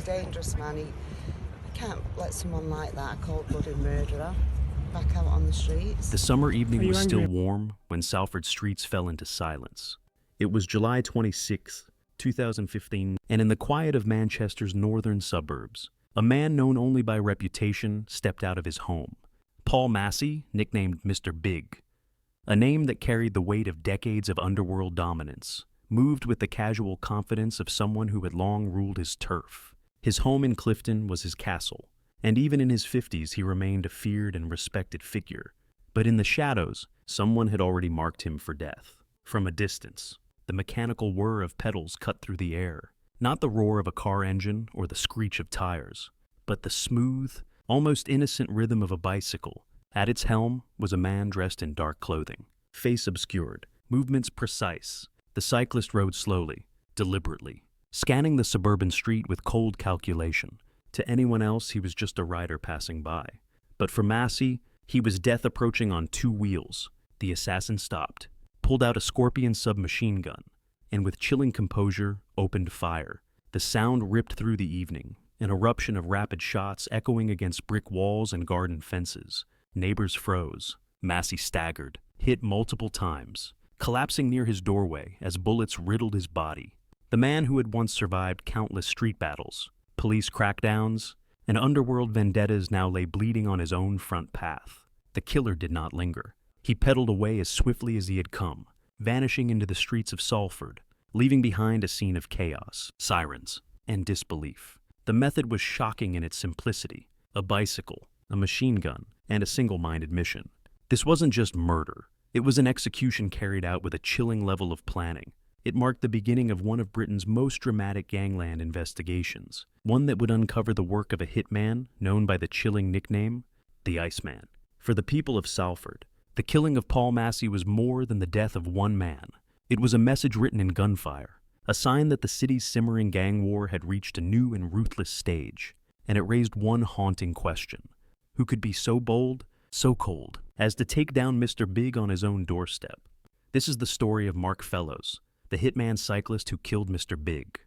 dangerous man. You can't let someone like that, a cold-blooded murderer, back out on the streets. The summer evening was still warm when Salford streets fell into silence. It was July 26, 2015, and in the quiet of Manchester's northern suburbs, a man known only by reputation stepped out of his home. Paul Massey, nicknamed Mr. Big, a name that carried the weight of decades of underworld dominance, moved with the casual confidence of someone who had long ruled his turf. His home in Clifton was his castle, and even in his 50s he remained a feared and respected figure. But in the shadows, someone had already marked him for death. From a distance, the mechanical whir of pedals cut through the air, not the roar of a car engine or the screech of tires, but the smooth, almost innocent rhythm of a bicycle. At its helm was a man dressed in dark clothing, face obscured, movements precise. The cyclist rode slowly, deliberately, scanning the suburban street with cold calculation. To anyone else, he was just a rider passing by. But for Massey, he was death approaching on two wheels. The assassin stopped, pulled out a Scorpion submachine gun, and with chilling composure, opened fire. The sound ripped through the evening, an eruption of rapid shots echoing against brick walls and garden fences. Neighbors froze. Massey staggered, hit multiple times, collapsing near his doorway as bullets riddled his body. The man who had once survived countless street battles, police crackdowns, and underworld vendettas now lay bleeding on his own front path. The killer did not linger. He pedaled away as swiftly as he had come, vanishing into the streets of Salford, leaving behind a scene of chaos, sirens, and disbelief. The method was shocking in its simplicity: a bicycle, a machine gun, and a single-minded mission. This wasn't just murder. It was an execution carried out with a chilling level of planning. It marked the beginning of one of Britain's most dramatic gangland investigations, one that would uncover the work of a hitman known by the chilling nickname, the Iceman. For the people of Salford, the killing of Paul Massey was more than the death of one man. It was a message written in gunfire, a sign that the city's simmering gang war had reached a new and ruthless stage, and it raised one haunting question: who could be so bold, so cold, as to take down Mr. Big on his own doorstep? This is the story of Mark Fellows, the hitman cyclist who killed Mr. Big.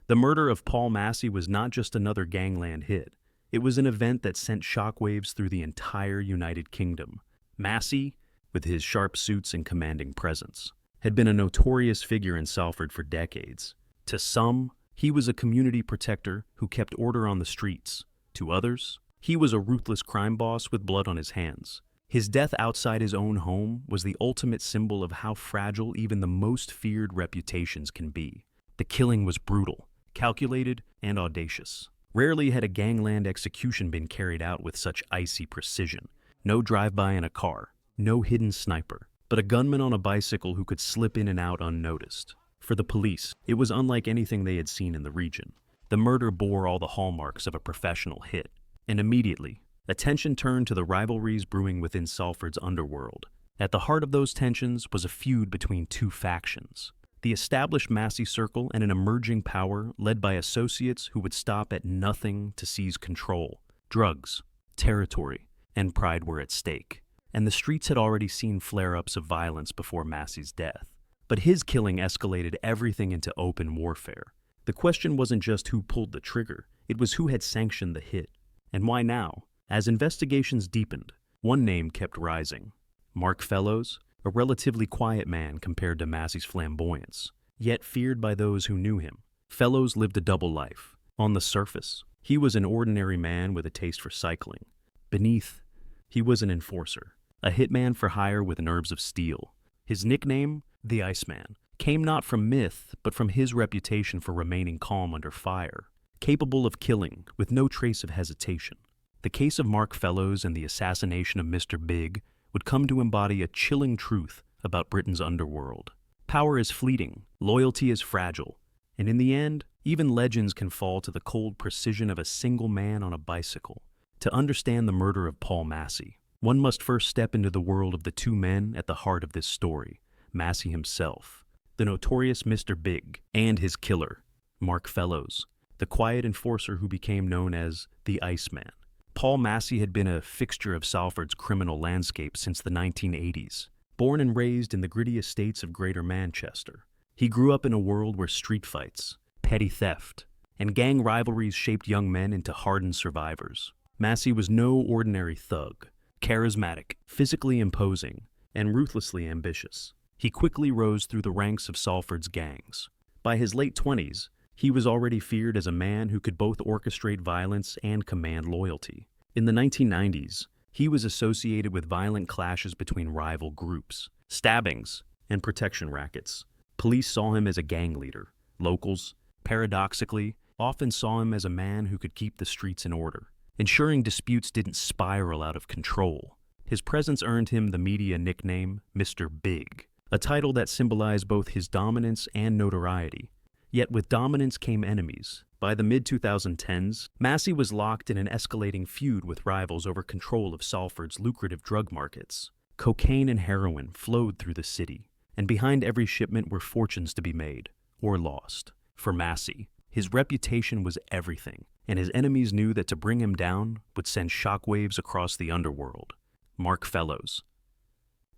The murder of Paul Massey was not just another gangland hit. It was an event that sent shockwaves through the entire United Kingdom. Massey, with his sharp suits and commanding presence, had been a notorious figure in Salford for decades. To some, he was a community protector who kept order on the streets. To others, he was a ruthless crime boss with blood on his hands. His death outside his own home was the ultimate symbol of how fragile even the most feared reputations can be. The killing was brutal, calculated, and audacious. Rarely had a gangland execution been carried out with such icy precision. No drive-by in a car, no hidden sniper, but a gunman on a bicycle who could slip in and out unnoticed. For the police, it was unlike anything they had seen in the region. The murder bore all the hallmarks of a professional hit, and immediately, attention turned to the rivalries brewing within Salford's underworld. At the heart of those tensions was a feud between two factions: the established Massey circle and an emerging power led by associates who would stop at nothing to seize control. Drugs, territory, and pride were at stake, and the streets had already seen flare-ups of violence before Massey's death. But his killing escalated everything into open warfare. The question wasn't just who pulled the trigger, it was who had sanctioned the hit. And why now? As investigations deepened, one name kept rising: Mark Fellows, a relatively quiet man compared to Massey's flamboyance, yet feared by those who knew him. Fellows lived a double life. On the surface, he was an ordinary man with a taste for cycling. Beneath, he was an enforcer, a hitman for hire with nerves of steel. His nickname, the Iceman, came not from myth, but from his reputation for remaining calm under fire, capable of killing with no trace of hesitation. The case of Mark Fellows and the assassination of Mr. Big would come to embody a chilling truth about Britain's underworld. Power is fleeting, loyalty is fragile, and in the end, even legends can fall to the cold precision of a single man on a bicycle. To understand the murder of Paul Massey, one must first step into the world of the two men at the heart of this story: Massey himself, the notorious Mr. Big, and his killer, Mark Fellows, the quiet enforcer who became known as the Iceman. Paul Massey had been a fixture of Salford's criminal landscape since the 1980s. Born and raised in the gritty estates of Greater Manchester, he grew up in a world where street fights, petty theft, and gang rivalries shaped young men into hardened survivors. Massey was no ordinary thug, charismatic, physically imposing, and ruthlessly ambitious. He quickly rose through the ranks of Salford's gangs. By his late 20s, he was already feared as a man who could both orchestrate violence and command loyalty. In the 1990s, he was associated with violent clashes between rival groups, stabbings, and protection rackets. Police saw him as a gang leader. Locals, paradoxically, often saw him as a man who could keep the streets in order, ensuring disputes didn't spiral out of control. His presence earned him the media nickname Mr. Big, a title that symbolized both his dominance and notoriety. Yet with dominance came enemies. By the mid-2010s, Massey was locked in an escalating feud with rivals over control of Salford's lucrative drug markets. Cocaine and heroin flowed through the city, and behind every shipment were fortunes to be made, or lost. For Massey, his reputation was everything, and his enemies knew that to bring him down would send shockwaves across the underworld. Mark Fellows,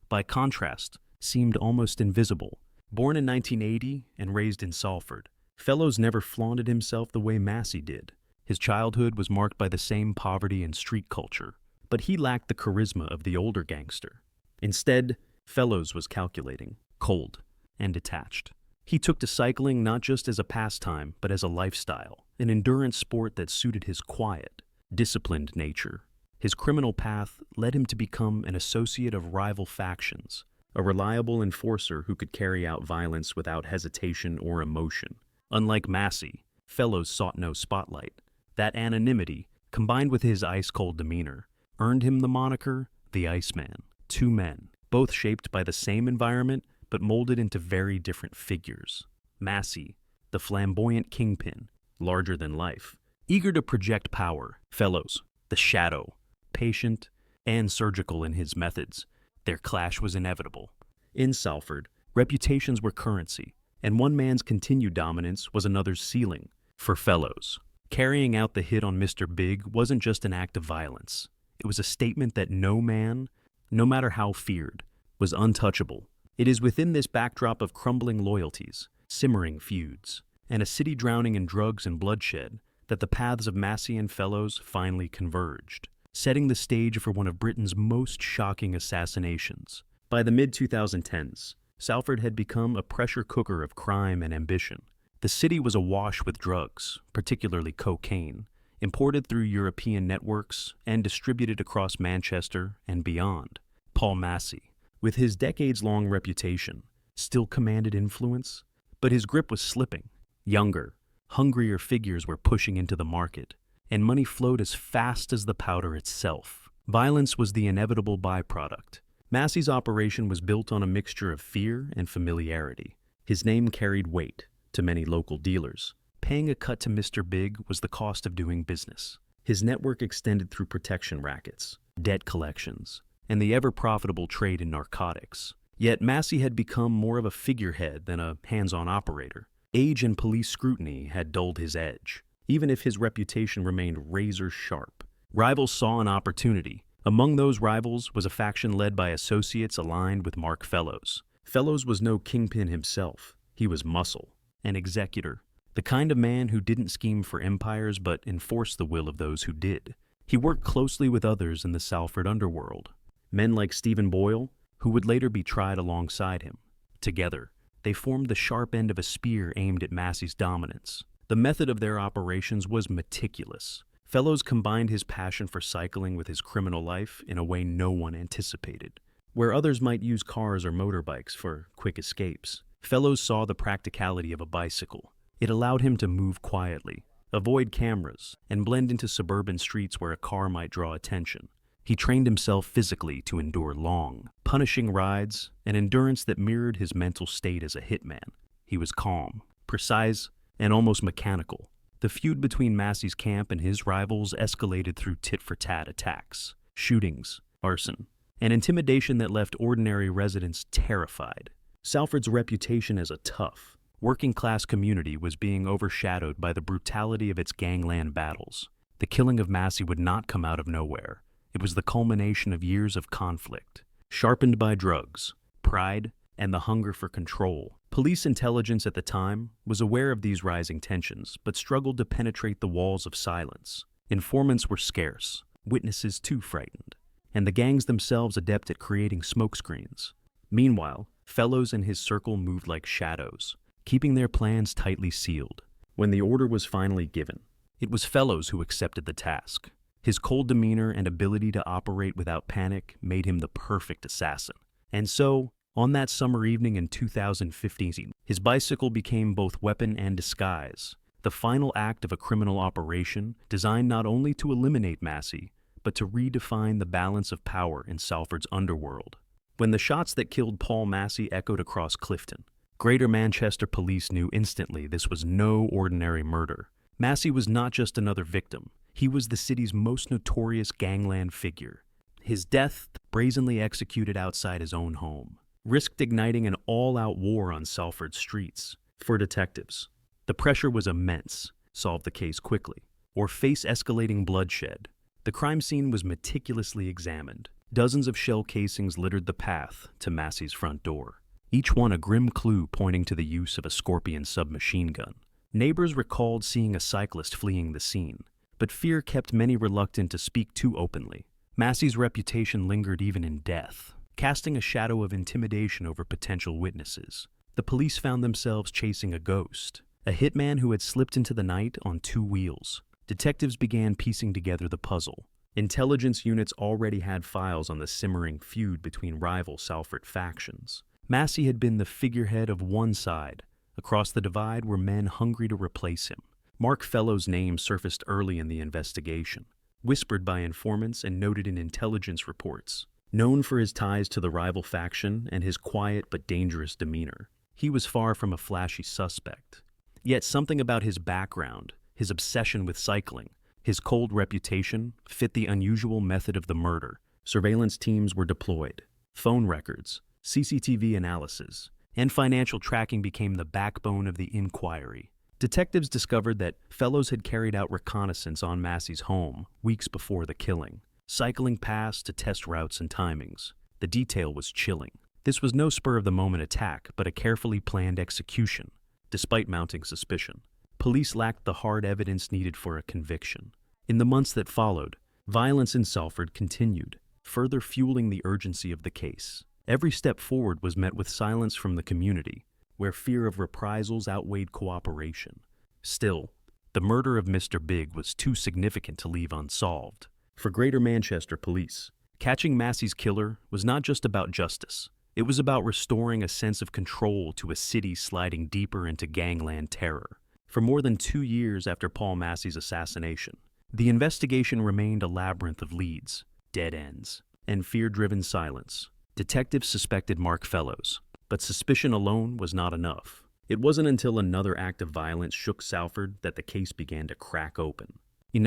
by contrast, seemed almost invisible. Born in 1980 and raised in Salford, Fellows never flaunted himself the way Massey did. His childhood was marked by the same poverty and street culture, but he lacked the charisma of the older gangster. Instead, Fellows was calculating, cold, and detached. He took to cycling not just as a pastime, but as a lifestyle, an endurance sport that suited his quiet, disciplined nature. His criminal path led him to become an associate of rival factions, a reliable enforcer who could carry out violence without hesitation or emotion. Unlike Massey, Fellows sought no spotlight. That anonymity, combined with his ice-cold demeanor, earned him the moniker the Iceman. Two men, both shaped by the same environment, but molded into very different figures. Massey, the flamboyant kingpin, larger than life, eager to project power. Fellows, the shadow, patient and surgical in his methods. Their clash was inevitable. In Salford, reputations were currency, and one man's continued dominance was another's ceiling. For Fellows, carrying out the hit on Mr. Big wasn't just an act of violence. It was a statement that no man, no matter how feared, was untouchable. It is within this backdrop of crumbling loyalties, simmering feuds, and a city drowning in drugs and bloodshed that the paths of Massey and Fellows finally converged, setting the stage for one of Britain's most shocking assassinations. By the mid-2010s, Salford had become a pressure cooker of crime and ambition. The city was awash with drugs, particularly cocaine, imported through European networks and distributed across Manchester and beyond. Paul Massey, with his decades-long reputation, still commanded influence, but his grip was slipping. Younger, hungrier figures were pushing into the market, and money flowed as fast as the powder itself. Violence was the inevitable byproduct. Massey's operation was built on a mixture of fear and familiarity. His name carried weight to many local dealers. Paying a cut to Mr. Big was the cost of doing business. His network extended through protection rackets, debt collections, and the ever-profitable trade in narcotics. Yet Massey had become more of a figurehead than a hands-on operator. Age and police scrutiny had dulled his edge, even if his reputation remained razor-sharp. Rivals saw an opportunity. Among those rivals was a faction led by associates aligned with Mark Fellows. Fellows was no kingpin himself. He was muscle, an executor, the kind of man who didn't scheme for empires but enforced the will of those who did. He worked closely with others in the Salford underworld, men like Stephen Boyle, who would later be tried alongside him. Together, they formed the sharp end of a spear aimed at Massey's dominance. The method of their operations was meticulous. Fellows combined his passion for cycling with his criminal life in a way no one anticipated. Where others might use cars or motorbikes for quick escapes, Fellows saw the practicality of a bicycle. It allowed him to move quietly, avoid cameras, and blend into suburban streets where a car might draw attention. He trained himself physically to endure long, punishing rides, an endurance that mirrored his mental state as a hitman. He was calm, precise, and almost mechanical. The feud between Massey's camp and his rivals escalated through tit-for-tat attacks, shootings, arson, and intimidation that left ordinary residents terrified. Salford's reputation as a tough, working-class community was being overshadowed by the brutality of its gangland battles. The killing of Massey would not come out of nowhere. It was the culmination of years of conflict, sharpened by drugs, pride, and the hunger for control. Police intelligence at the time was aware of these rising tensions, but struggled to penetrate the walls of silence. Informants were scarce, witnesses too frightened, and the gangs themselves adept at creating smokescreens. Meanwhile, Fellows and his circle moved like shadows, keeping their plans tightly sealed. When the order was finally given, it was Fellows who accepted the task. His cold demeanor and ability to operate without panic made him the perfect assassin. And so, on that summer evening in 2015, his bicycle became both weapon and disguise, the final act of a criminal operation designed not only to eliminate Massey, but to redefine the balance of power in Salford's underworld. When the shots that killed Paul Massey echoed across Clifton, Greater Manchester police knew instantly this was no ordinary murder. Massey was not just another victim, he was the city's most notorious gangland figure. His death, brazenly executed outside his own home, risked igniting an all-out war on Salford's streets. For detectives, the pressure was immense: solve the case quickly, or face escalating bloodshed. The crime scene was meticulously examined. Dozens of shell casings littered the path to Massey's front door, each one a grim clue pointing to the use of a Scorpion submachine gun. Neighbors recalled seeing a cyclist fleeing the scene, but fear kept many reluctant to speak too openly. Massey's reputation lingered even in death, casting a shadow of intimidation over potential witnesses. The police found themselves chasing a ghost, a hitman who had slipped into the night on 2 wheels. Detectives began piecing together the puzzle. Intelligence units already had files on the simmering feud between rival Salford factions. Massey had been the figurehead of one side. Across the divide were men hungry to replace him. Mark Fellows' name surfaced early in the investigation, whispered by informants and noted in intelligence reports. Known for his ties to the rival faction and his quiet but dangerous demeanor, he was far from a flashy suspect. Yet something about his background, his obsession with cycling, his cold reputation, fit the unusual method of the murder. Surveillance teams were deployed. Phone records, CCTV analysis, and financial tracking became the backbone of the inquiry. Detectives discovered that Fellows had carried out reconnaissance on Massey's home weeks before the killing, cycling past to test routes and timings. The detail was chilling. This was no spur-of-the-moment attack, but a carefully planned execution. Despite mounting suspicion, police lacked the hard evidence needed for a conviction. In the months that followed, violence in Salford continued, further fueling the urgency of the case. Every step forward was met with silence from the community, where fear of reprisals outweighed cooperation. Still, the murder of Mr. Big was too significant to leave unsolved. For Greater Manchester Police, catching Massey's killer was not just about justice. It was about restoring a sense of control to a city sliding deeper into gangland terror. For more than 2 years after Paul Massey's assassination, the investigation remained a labyrinth of leads, dead ends, and fear-driven silence. Detectives suspected Mark Fellows, but suspicion alone was not enough. It wasn't until another act of violence shook Salford that the case began to crack open.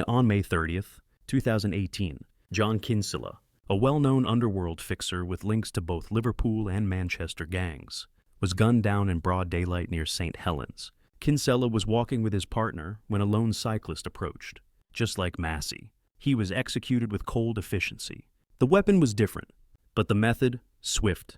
On May 30th, 2018, John Kinsella, a well-known underworld fixer with links to both Liverpool and Manchester gangs, was gunned down in broad daylight near St. Helens. Kinsella was walking with his partner when a lone cyclist approached. Just like Massey, he was executed with cold efficiency. The weapon was different, but the method, swift,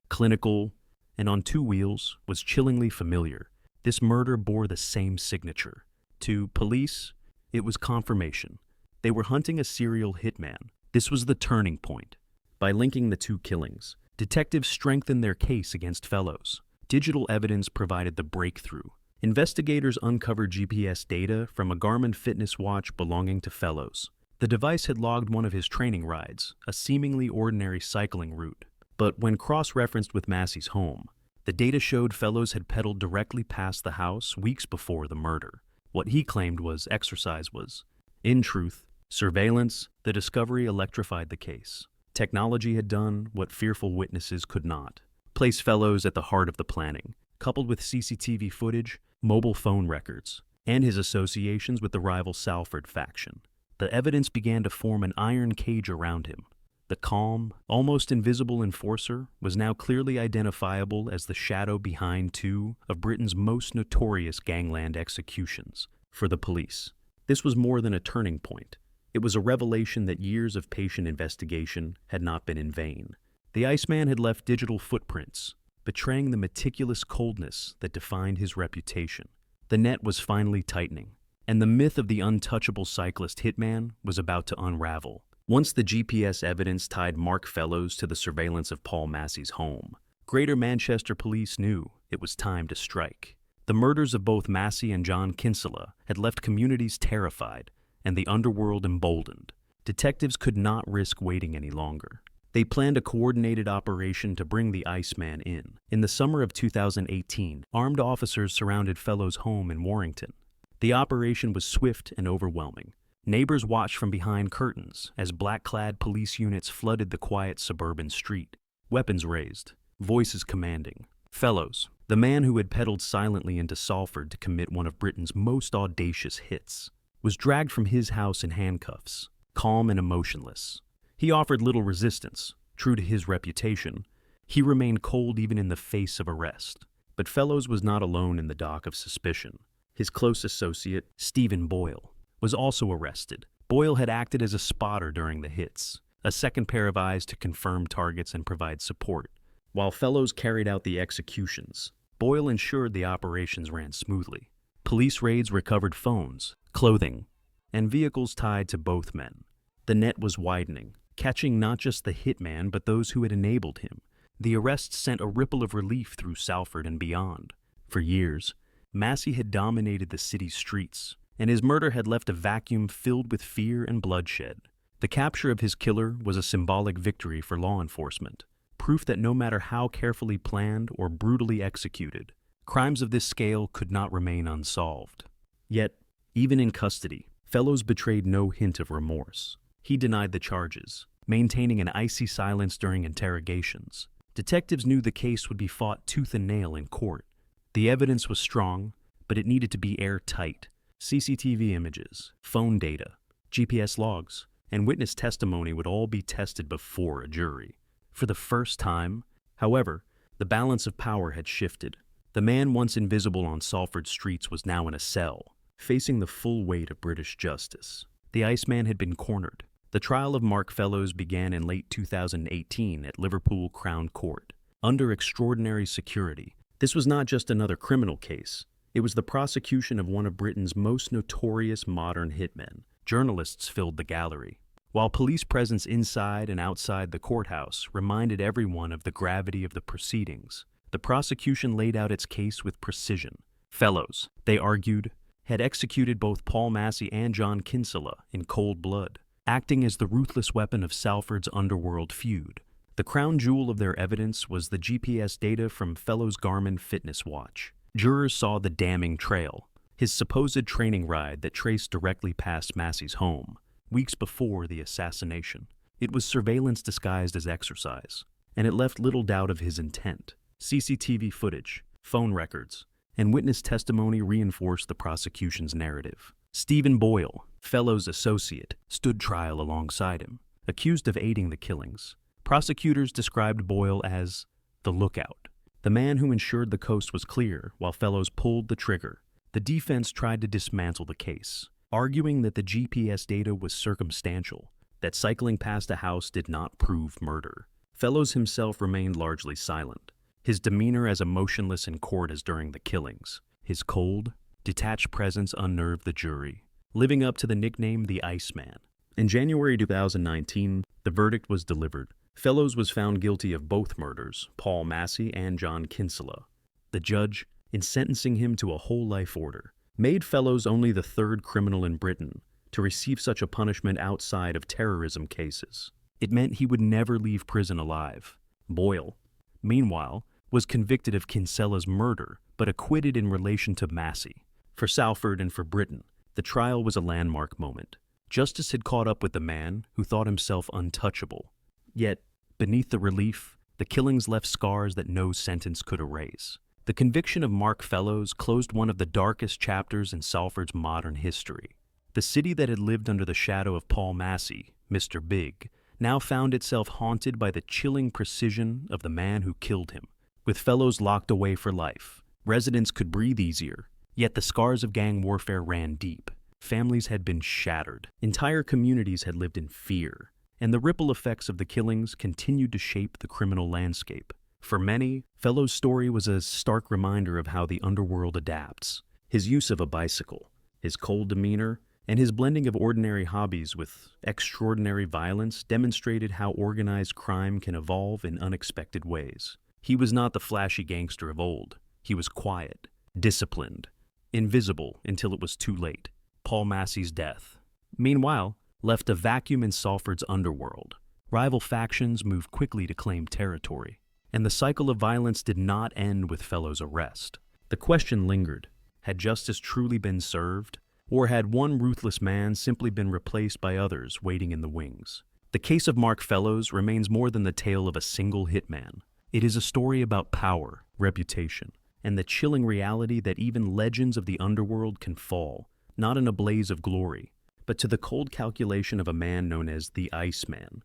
clinical, and on 2 wheels, was chillingly familiar. This murder bore the same signature. To police, it was confirmation. They were hunting a serial hitman. This was the turning point. By linking the 2 killings, detectives strengthened their case against Fellows. Digital evidence provided the breakthrough. Investigators uncovered GPS data from a Garmin fitness watch belonging to Fellows. The device had logged one of his training rides, a seemingly ordinary cycling route. But when cross-referenced with Massey's home, the data showed Fellows had pedaled directly past the house weeks before the murder. What he claimed was exercise was, in truth, surveillance. The discovery electrified the case. Technology had done what fearful witnesses could not. Place Fellows at the heart of the planning, coupled with CCTV footage, mobile phone records, and his associations with the rival Salford faction. The evidence began to form an iron cage around him. The calm, almost invisible enforcer was now clearly identifiable as the shadow behind 2 of Britain's most notorious gangland executions. For the police, this was more than a turning point. It was a revelation that years of patient investigation had not been in vain. The Iceman had left digital footprints, betraying the meticulous coldness that defined his reputation. The net was finally tightening, and the myth of the untouchable cyclist Hitman was about to unravel. Once the GPS evidence tied Mark Fellows to the surveillance of Paul Massey's home, Greater Manchester Police knew it was time to strike. The murders of both Massey and John Kinsella had left communities terrified and the underworld emboldened. Detectives could not risk waiting any longer. They planned a coordinated operation to bring the Iceman in. In the summer of 2018, armed officers surrounded Fellows' home in Warrington. The operation was swift and overwhelming. Neighbors watched from behind curtains as black-clad police units flooded the quiet suburban street, weapons raised, voices commanding. Fellows, the man who had pedaled silently into Salford to commit one of Britain's most audacious hits, was dragged from his house in handcuffs, calm and emotionless. He offered little resistance. True to his reputation, he remained cold even in the face of arrest. But Fellows was not alone in the dock of suspicion. His close associate, Stephen Boyle, was also arrested. Boyle had acted as a spotter during the hits, a second pair of eyes to confirm targets and provide support. While Fellows carried out the executions, Boyle ensured the operations ran smoothly. Police raids recovered phones, clothing, and vehicles tied to both men. The net was widening, catching not just the hitman but those who had enabled him. The arrest sent a ripple of relief through Salford and beyond. For years, Massey had dominated the city's streets, and his murder had left a vacuum filled with fear and bloodshed. The capture of his killer was a symbolic victory for law enforcement, proof that no matter how carefully planned or brutally executed, crimes of this scale could not remain unsolved. Yet, even in custody, Fellows betrayed no hint of remorse. He denied the charges, maintaining an icy silence during interrogations. Detectives knew the case would be fought tooth and nail in court. The evidence was strong, but it needed to be airtight. CCTV images, phone data, GPS logs, and witness testimony would all be tested before a jury. For the first time, however, the balance of power had shifted. The man once invisible on Salford streets was now in a cell, facing the full weight of British justice. The Iceman had been cornered. The trial of Mark Fellows began in late 2018 at Liverpool Crown Court, under extraordinary security. This was not just another criminal case. It was the prosecution of one of Britain's most notorious modern hitmen. Journalists filled the gallery, while police presence inside and outside the courthouse reminded everyone of the gravity of the proceedings. The prosecution laid out its case with precision. Fellows, they argued, had executed both Paul Massey and John Kinsella in cold blood, acting as the ruthless weapon of Salford's underworld feud. The crown jewel of their evidence was the GPS data from Fellows Garmin fitness watch. Jurors saw the damning trail, his supposed training ride that traced directly past Massey's home, weeks before the assassination. It was surveillance disguised as exercise, and it left little doubt of his intent. CCTV footage, phone records, and witness testimony reinforced the prosecution's narrative. Stephen Boyle, Fellows' associate, stood trial alongside him, accused of aiding the killings. Prosecutors described Boyle as the lookout, the man who ensured the coast was clear while Fellows pulled the trigger. The defense tried to dismantle the case, arguing that the GPS data was circumstantial, that cycling past a house did not prove murder. Fellows himself remained largely silent, his demeanor as emotionless in court as during the killings. His cold, detached presence unnerved the jury, living up to the nickname the Iceman. In January 2019, the verdict was delivered. Fellows was found guilty of both murders, Paul Massey and John Kinsella. The judge, in sentencing him to a whole life order, made Fellows only the third criminal in Britain to receive such a punishment outside of terrorism cases. It meant he would never leave prison alive. Boyle, meanwhile, was convicted of Kinsella's murder, but acquitted in relation to Massey. For Salford and for Britain, the trial was a landmark moment. Justice had caught up with the man who thought himself untouchable. Yet, beneath the relief, the killings left scars that no sentence could erase. The conviction of Mark Fellows closed one of the darkest chapters in Salford's modern history. The city that had lived under the shadow of Paul Massey, Mr. Big, now found itself haunted by the chilling precision of the man who killed him. With Fellows locked away for life, residents could breathe easier, yet the scars of gang warfare ran deep. Families had been shattered, entire communities had lived in fear, and the ripple effects of the killings continued to shape the criminal landscape. For many, Fellows' story was a stark reminder of how the underworld adapts. His use of a bicycle, his cold demeanor, and his blending of ordinary hobbies with extraordinary violence demonstrated how organized crime can evolve in unexpected ways. He was not the flashy gangster of old. He was quiet, disciplined, invisible until it was too late. Paul Massey's death, meanwhile, left a vacuum in Salford's underworld. Rival factions moved quickly to claim territory, and the cycle of violence did not end with Fellows' arrest. The question lingered: had justice truly been served, or had one ruthless man simply been replaced by others waiting in the wings? The case of Mark Fellows remains more than the tale of a single hitman. It is a story about power, reputation, and the chilling reality that even legends of the underworld can fall, not in a blaze of glory, but to the cold calculation of a man known as the Iceman.